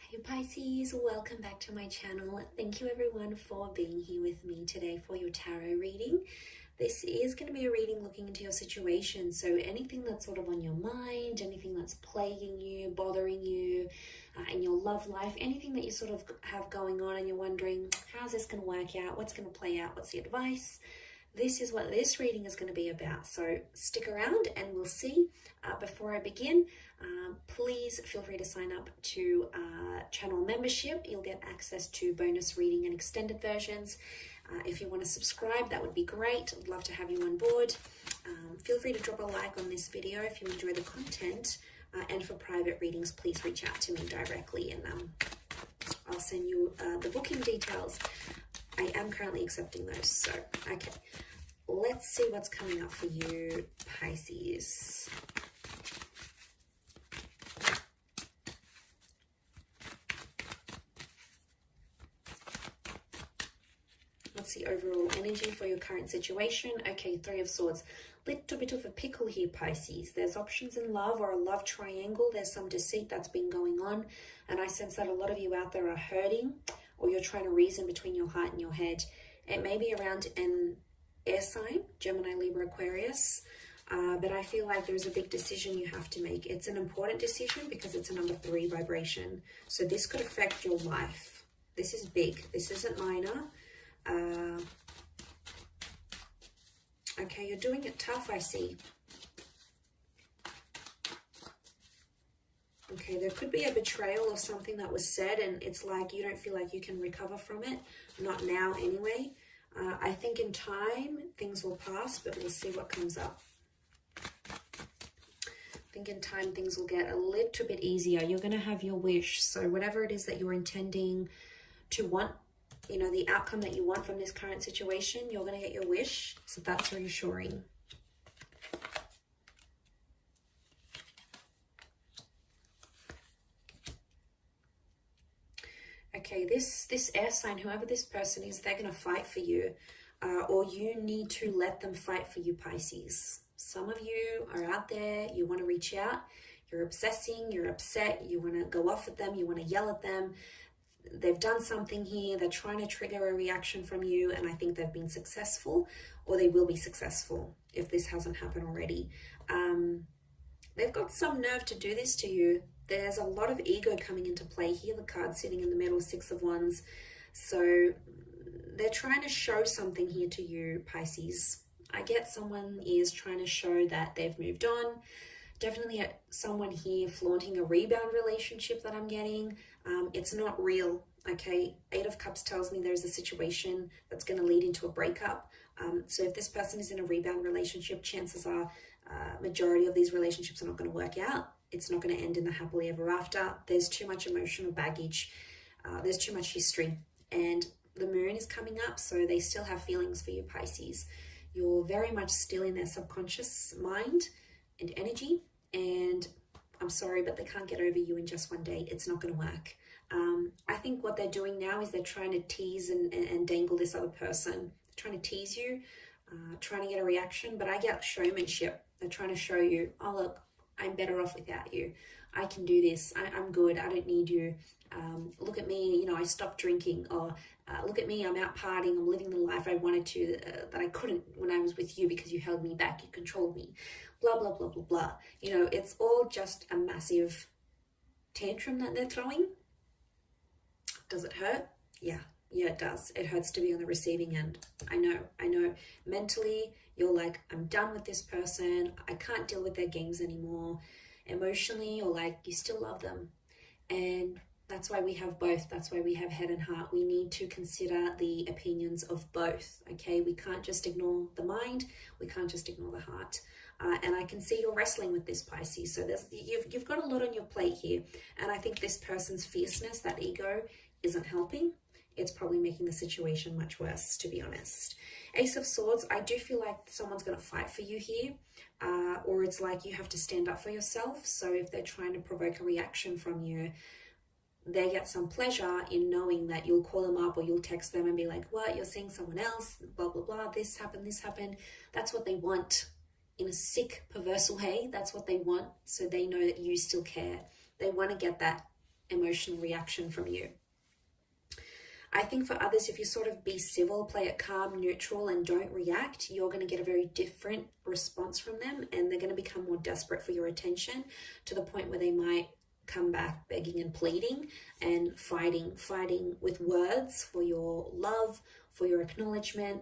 Hey Pisces, welcome back to my channel. Thank you everyone for being here with me today for your tarot reading. This is going to be a reading looking into your situation. So anything that's sort of on your mind, anything that's plaguing you, bothering you in your love life, anything that you sort of have going on and you're wondering, how's this going to work out? What's going to play out? What's the advice? This is what this reading is going to be about. So stick around and we'll see. Before I begin, please feel free to sign up to channel membership. You'll get access to bonus reading and extended versions. If you want to subscribe, that would be great. I'd love to have you on board. Feel free to drop a like on this video if you enjoy the content. And for private readings, please reach out to me directly and I'll send you the booking details. I am currently accepting those. So, okay, let's see what's coming up for you, Pisces. What's the overall energy for your current situation? Okay, Three of Swords. Little bit of a pickle here, Pisces. There's options in love or a love triangle. There's some deceit that's been going on. And I sense that a lot of you out there are hurting or you're trying to reason between your heart and your head. It may be around an air sign, Gemini, Libra, Aquarius. But I feel like there's a big decision you have to make. It's an important decision because it's a number 3 vibration. So this could affect your life. This is big. This isn't minor. Okay, you're doing it tough, I see. Okay, there could be a betrayal of something that was said and it's like you don't feel like you can recover from it. Not now anyway. I think in time things will pass, but we'll see what comes up. I think in time things will get a little bit easier. You're going to have your wish. So whatever it is that you're intending to want, you know, the outcome that you want from this current situation, you're going to get your wish. So that's reassuring. Okay, this air sign, whoever this person is, they're going to fight for you. Or you need to let them fight for you, Pisces. Some of you are out there, you want to reach out, you're obsessing, you're upset, you want to go off at them, you want to yell at them. They've done something here, they're trying to trigger a reaction from you, and I think they've been successful, or they will be successful if this hasn't happened already. They've got some nerve to do this to you. There's a lot of ego coming into play here. The card sitting in the middle, 6 of Wands. So they're trying to show something here to you, Pisces. I get someone is trying to show that they've moved on. Definitely someone here flaunting a rebound relationship that I'm getting. It's not real, okay? 8 of Cups tells me there's a situation that's going to lead into a breakup. So if this person is in a rebound relationship, chances are majority of these relationships are not going to work out. It's not going to end in the happily ever after. There's too much emotional baggage. There's too much history. And the moon is coming up, so they still have feelings for you, Pisces. You're very much still in their subconscious mind and energy. And I'm sorry, but they can't get over you in just one day. It's not going to work. I think what they're doing now is they're trying to tease and dangle this other person. They're trying to tease you, trying to get a reaction, but I get showmanship. They're trying to show you, oh, look, I'm better off without you. I can do this. I'm good. I don't need you. Look at me. You know, I stopped drinking. Or look at me. I'm out partying. I'm living the life I wanted to, that I couldn't when I was with you because you held me back. You controlled me. Blah, blah, blah, blah, blah. You know, it's all just a massive tantrum that they're throwing. Does it hurt? Yeah. Yeah, it does. It hurts to be on the receiving end. I know. Mentally, you're like, I'm done with this person. I can't deal with their games anymore. Emotionally, you're like, you still love them. And that's why we have both. That's why we have head and heart. We need to consider the opinions of both, okay? We can't just ignore the mind. We can't just ignore the heart. And I can see you're wrestling with this, Pisces. So you've got a lot on your plate here. And I think this person's fierceness, that ego, isn't helping. It's probably making the situation much worse, to be honest. Ace of Swords, I do feel like someone's going to fight for you here. Or it's like you have to stand up for yourself. So if they're trying to provoke a reaction from you, they get some pleasure in knowing that you'll call them up or you'll text them and be like, what, you're seeing someone else, blah, blah, blah, this happened. That's what they want. In a sick, perverse way, that's what they want. So they know that you still care. They want to get that emotional reaction from you. I think for others, if you sort of be civil, play it calm, neutral, and don't react, you're going to get a very different response from them, and they're going to become more desperate for your attention, to the point where they might come back begging and pleading and fighting with words for your love, for your acknowledgement,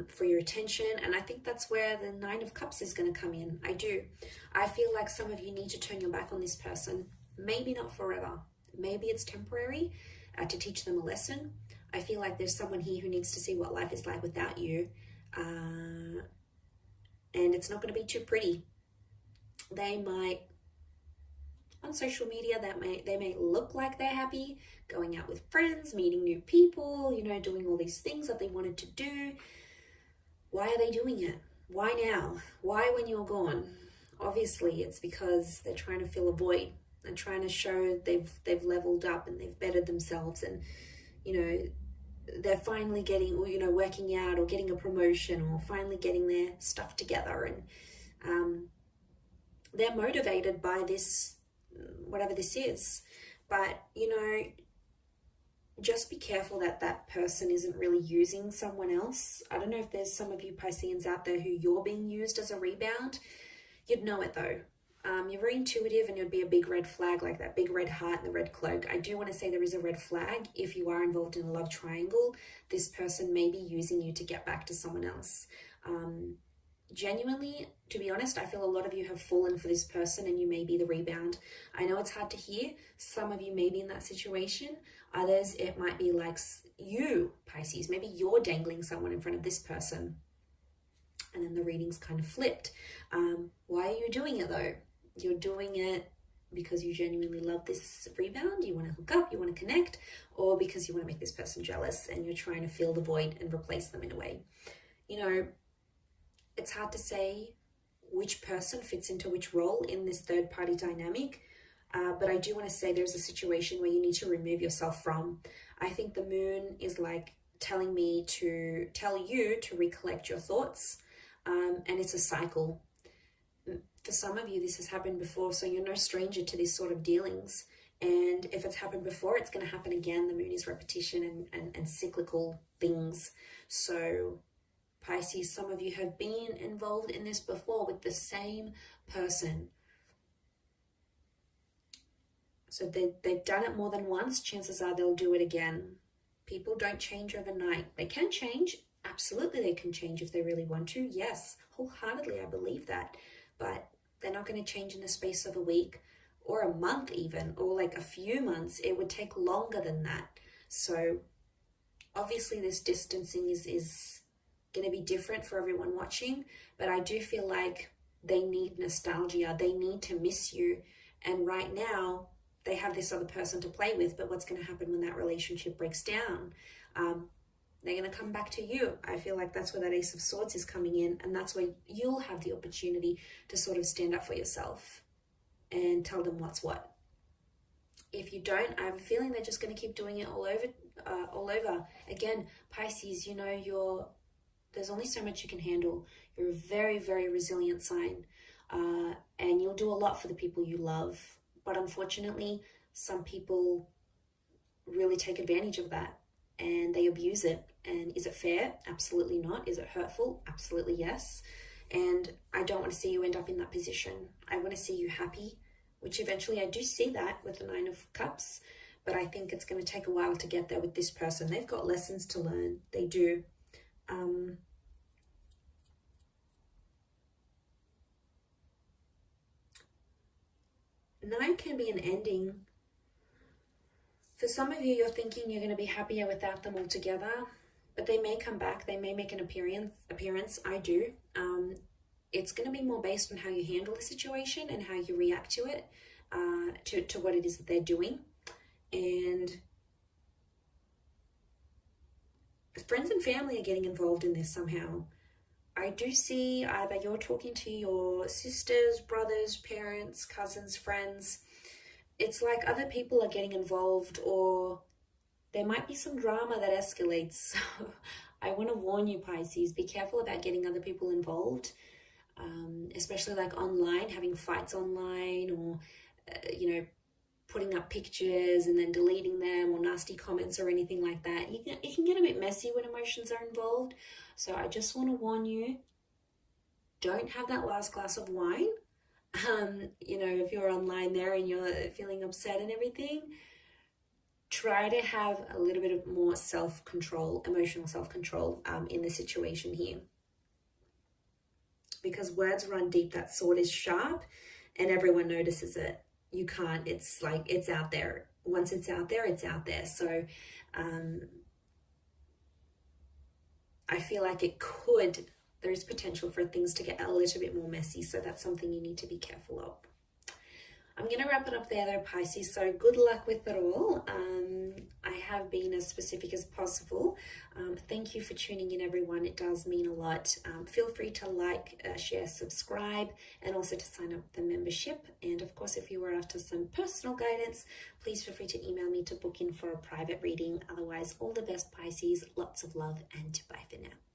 for your attention. And I think that's where the Nine of Cups is going to come in. I feel like some of you need to turn your back on this person. Maybe not forever. Maybe it's temporary, to teach them a lesson. I feel like there's someone here who needs to see what life is like without you. And it's not going to be too pretty. They might, on social media, they may look like they're happy, going out with friends, meeting new people, doing all these things that they wanted to do. Why are they doing it? Why now? Why when you're gone? Obviously, it's because they're trying to fill a void and trying to show they've leveled up and they've bettered themselves, and they're finally getting, working out or getting a promotion or finally getting their stuff together, and they're motivated by this, whatever this is. But just be careful that that person isn't really using someone else. I don't know if there's some of you Pisceans out there who you're being used as a rebound. You'd know it though. You're very intuitive, and it'd be a big red flag, like that big red heart and the red cloak. I do want to say there is a red flag. If you are involved in a love triangle, this person may be using you to get back to someone else. Genuinely, to be honest, I feel a lot of you have fallen for this person, and you may be the rebound. I know it's hard to hear. Some of you may be in that situation. Others, it might be like you, Pisces. Maybe you're dangling someone in front of this person, and then the reading's kind of flipped. Why are you doing it though? You're doing it because you genuinely love this rebound, you want to hook up, you want to connect, or because you want to make this person jealous and you're trying to fill the void and replace them in a way. It's hard to say which person fits into which role in this third party dynamic, but I do want to say there's a situation where you need to remove yourself from. I think the moon is like telling me to tell you to recollect your thoughts, and it's a cycle. For some of you, this has happened before, so you're no stranger to these sort of dealings. And if it's happened before, it's going to happen again. The moon is repetition and cyclical things. So Pisces, some of you have been involved in this before with the same person. So they've done it more than once. Chances are they'll do it again. People don't change overnight. They can change. Absolutely, they can change if they really want to. Yes, wholeheartedly, I believe that. But they're not going to change in the space of a week or a month even, or like a few months. It would take longer than that. So obviously this distancing is going to be different for everyone watching, but I do feel like they need nostalgia. They need to miss you. And right now they have this other person to play with, but what's going to happen when that relationship breaks down? They're going to come back to you. I feel like that's where that Ace of Swords is coming in, and that's where you'll have the opportunity to sort of stand up for yourself and tell them what's what. If you don't, I have a feeling they're just going to keep doing it all over. Again, Pisces, there's only so much you can handle. You're a very, very resilient sign, and you'll do a lot for the people you love. But unfortunately, some people really take advantage of that and they abuse it. And is it fair? Absolutely not. Is it hurtful? Absolutely yes. And I don't want to see you end up in that position. I want to see you happy, which eventually I do see that with the Nine of Cups, but I think it's going to take a while to get there with this person. They've got lessons to learn. They do. Nine can be an ending. For some of you, you're thinking you're going to be happier without them altogether, but they may come back. They may make an appearance. I do. It's going to be more based on how you handle the situation and how you react to it, to what it is that they're doing. And friends and family are getting involved in this somehow. I do see either you're talking to your sisters, brothers, parents, cousins, friends. It's like other people are getting involved, or there might be some drama that escalates. So I want to warn you, Pisces, be careful about getting other people involved, especially like online, having fights online, or, putting up pictures and then deleting them, or nasty comments or anything like that. It can get a bit messy when emotions are involved. So I just want to warn you, don't have that last glass of wine. You know, if you're online there and you're feeling upset and everything, try to have a little bit of more self-control, emotional self-control in the situation here. Because words run deep, that sword is sharp and everyone notices it. You can't, it's like, it's out there. Once it's out there, it's out there. So I feel like there's potential for things to get a little bit more messy. So that's something you need to be careful of. I'm going to wrap it up there though, Pisces. So good luck with it all. I have been as specific as possible. Thank you for tuning in, everyone. It does mean a lot. Feel free to like, share, subscribe, and also to sign up the membership. And of course, if you are after some personal guidance, please feel free to email me to book in for a private reading. Otherwise, all the best, Pisces. Lots of love and bye for now.